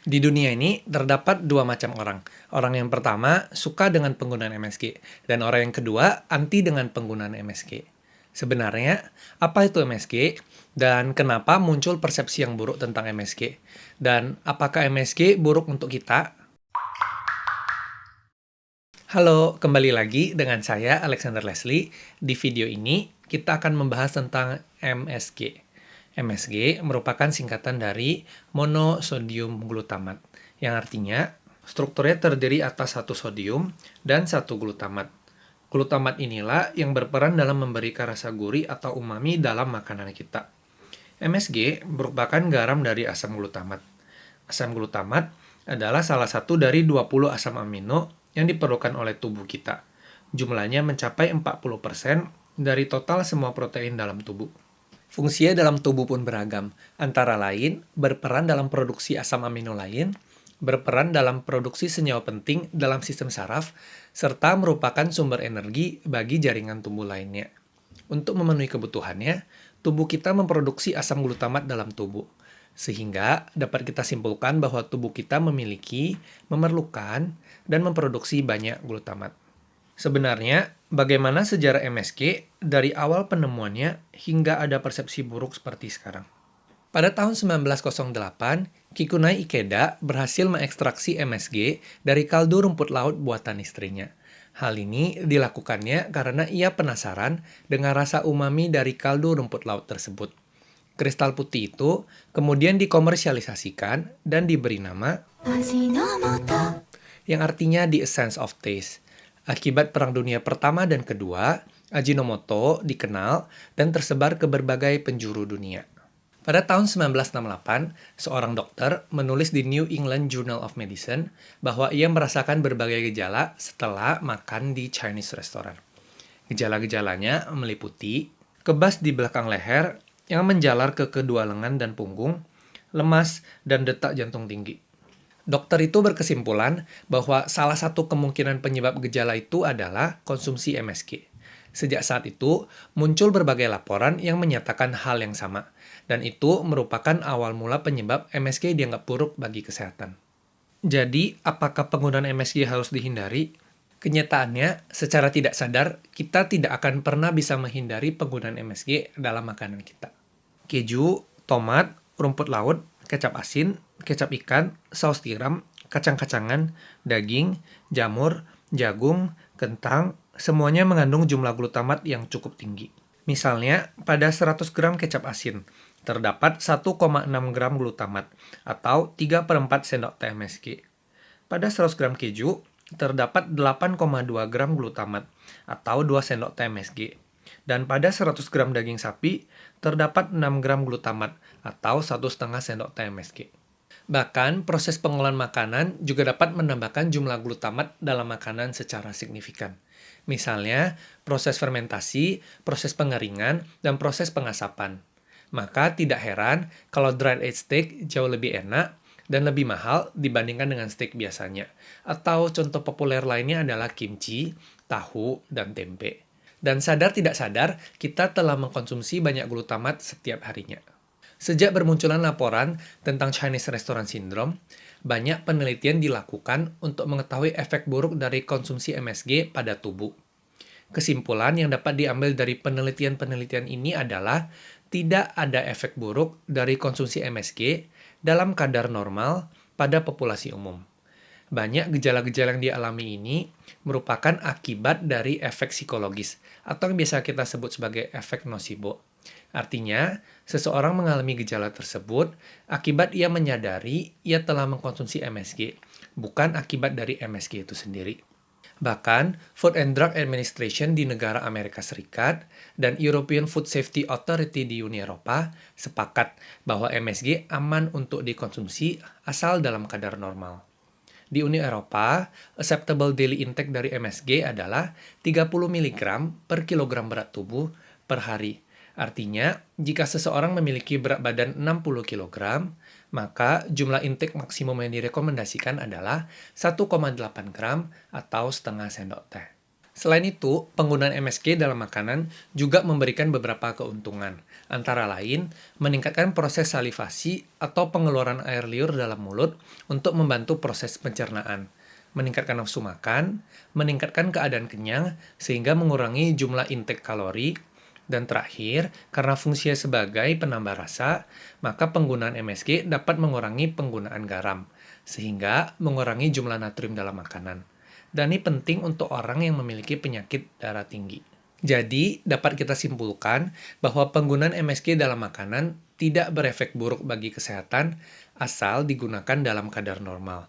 Di dunia ini terdapat dua macam orang. Orang yang pertama suka dengan penggunaan MSG, dan orang yang kedua anti dengan penggunaan MSG. Sebenarnya, apa itu MSG, dan kenapa muncul persepsi yang buruk tentang MSG? Dan apakah MSG buruk untuk kita? Halo, kembali lagi dengan saya Alexander Leslie. Di video ini, kita akan membahas tentang MSG. MSG merupakan singkatan dari monosodium glutamat, yang artinya strukturnya terdiri atas satu sodium dan satu glutamat. Glutamat inilah yang berperan dalam memberikan rasa gurih atau umami dalam makanan kita. MSG merupakan garam dari asam glutamat. Asam glutamat adalah salah satu dari 20 asam amino yang diperlukan oleh tubuh kita. Jumlahnya mencapai 40% dari total semua protein dalam tubuh. Fungsinya dalam tubuh pun beragam, antara lain berperan dalam produksi asam amino lain, berperan dalam produksi senyawa penting dalam sistem saraf, serta merupakan sumber energi bagi jaringan tubuh lainnya. Untuk memenuhi kebutuhannya, tubuh kita memproduksi asam glutamat dalam tubuh. Sehingga dapat kita simpulkan bahwa tubuh kita memiliki, memerlukan, dan memproduksi banyak glutamat. Sebenarnya, bagaimana sejarah MSG dari awal penemuannya hingga ada persepsi buruk seperti sekarang? Pada tahun 1908, Kikunai Ikeda berhasil mengekstraksi MSG dari kaldu rumput laut buatan istrinya. Hal ini dilakukannya karena ia penasaran dengan rasa umami dari kaldu rumput laut tersebut. Kristal putih itu kemudian dikomersialisasikan dan diberi nama yang artinya the essence of taste. Akibat Perang Dunia Pertama dan Kedua, Ajinomoto dikenal dan tersebar ke berbagai penjuru dunia. Pada tahun 1968, seorang dokter menulis di New England Journal of Medicine bahwa ia merasakan berbagai gejala setelah makan di Chinese restaurant. Gejala-gejalanya meliputi kebas di belakang leher yang menjalar ke kedua lengan dan punggung, lemas, dan detak jantung tinggi. Dokter itu berkesimpulan bahwa salah satu kemungkinan penyebab gejala itu adalah konsumsi MSG. Sejak saat itu, muncul berbagai laporan yang menyatakan hal yang sama, dan itu merupakan awal mula penyebab MSG dianggap buruk bagi kesehatan. Jadi, apakah penggunaan MSG harus dihindari? Kenyataannya, secara tidak sadar, kita tidak akan pernah bisa menghindari penggunaan MSG dalam makanan kita. Keju, tomat, rumput laut, kecap asin, kecap ikan, saus tiram, kacang-kacangan, daging, jamur, jagung, kentang, semuanya mengandung jumlah glutamat yang cukup tinggi. Misalnya, pada 100 gram kecap asin, terdapat 1,6 gram glutamat, atau 3/4 sendok teh MSG. Pada 100 gram keju, terdapat 8,2 gram glutamat, atau 2 sendok teh MSG. Dan pada 100 gram daging sapi, terdapat 6 gram glutamat, atau 1,5 sendok teh MSG. Bahkan, proses pengolahan makanan juga dapat menambahkan jumlah glutamat dalam makanan secara signifikan. Misalnya, proses fermentasi, proses pengeringan, dan proses pengasapan. Maka tidak heran kalau dried aged steak jauh lebih enak dan lebih mahal dibandingkan dengan steak biasanya. Atau contoh populer lainnya adalah kimchi, tahu, dan tempe. Dan sadar tidak sadar, kita telah mengkonsumsi banyak glutamat setiap harinya. Sejak bermunculan laporan tentang Chinese Restaurant Syndrome, banyak penelitian dilakukan untuk mengetahui efek buruk dari konsumsi MSG pada tubuh. Kesimpulan yang dapat diambil dari penelitian-penelitian ini adalah tidak ada efek buruk dari konsumsi MSG dalam kadar normal pada populasi umum. Banyak gejala-gejala yang dialami ini merupakan akibat dari efek psikologis atau yang biasa kita sebut sebagai efek nosibo. Artinya, seseorang mengalami gejala tersebut akibat ia menyadari ia telah mengkonsumsi MSG, bukan akibat dari MSG itu sendiri. Bahkan, Food and Drug Administration di negara Amerika Serikat dan European Food Safety Authority di Uni Eropa sepakat bahwa MSG aman untuk dikonsumsi asal dalam kadar normal. Di Uni Eropa, acceptable daily intake dari MSG adalah 30 mg per kilogram berat tubuh per hari. Artinya, jika seseorang memiliki berat badan 60 kg, maka jumlah intake maksimum yang direkomendasikan adalah 1,8 gram atau setengah sendok teh. Selain itu, penggunaan MSG dalam makanan juga memberikan beberapa keuntungan, antara lain meningkatkan proses salivasi atau pengeluaran air liur dalam mulut untuk membantu proses pencernaan, meningkatkan nafsu makan, meningkatkan keadaan kenyang sehingga mengurangi jumlah intake kalori, dan terakhir, karena fungsinya sebagai penambah rasa, maka penggunaan MSG dapat mengurangi penggunaan garam, sehingga mengurangi jumlah natrium dalam makanan. Dan ini penting untuk orang yang memiliki penyakit darah tinggi. Jadi, dapat kita simpulkan bahwa penggunaan MSG dalam makanan tidak berefek buruk bagi kesehatan asal digunakan dalam kadar normal.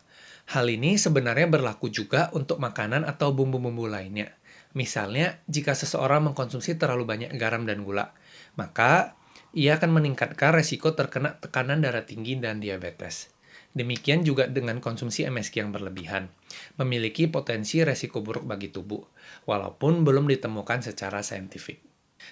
Hal ini sebenarnya berlaku juga untuk makanan atau bumbu-bumbu lainnya. Misalnya, jika seseorang mengkonsumsi terlalu banyak garam dan gula, maka ia akan meningkatkan resiko terkena tekanan darah tinggi dan diabetes. Demikian juga dengan konsumsi MSG yang berlebihan, memiliki potensi resiko buruk bagi tubuh, walaupun belum ditemukan secara saintifik.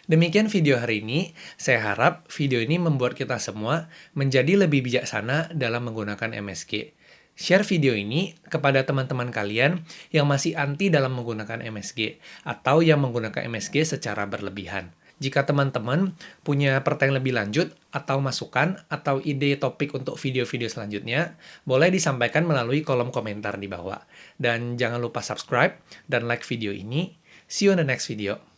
Demikian video hari ini, saya harap video ini membuat kita semua menjadi lebih bijaksana dalam menggunakan MSG. Share video ini kepada teman-teman kalian yang masih anti dalam menggunakan MSG, atau yang menggunakan MSG secara berlebihan. Jika teman-teman punya pertanyaan lebih lanjut, atau masukan, atau ide topik untuk video-video selanjutnya, boleh disampaikan melalui kolom komentar di bawah. Dan jangan lupa subscribe dan like video ini. See you on the next video.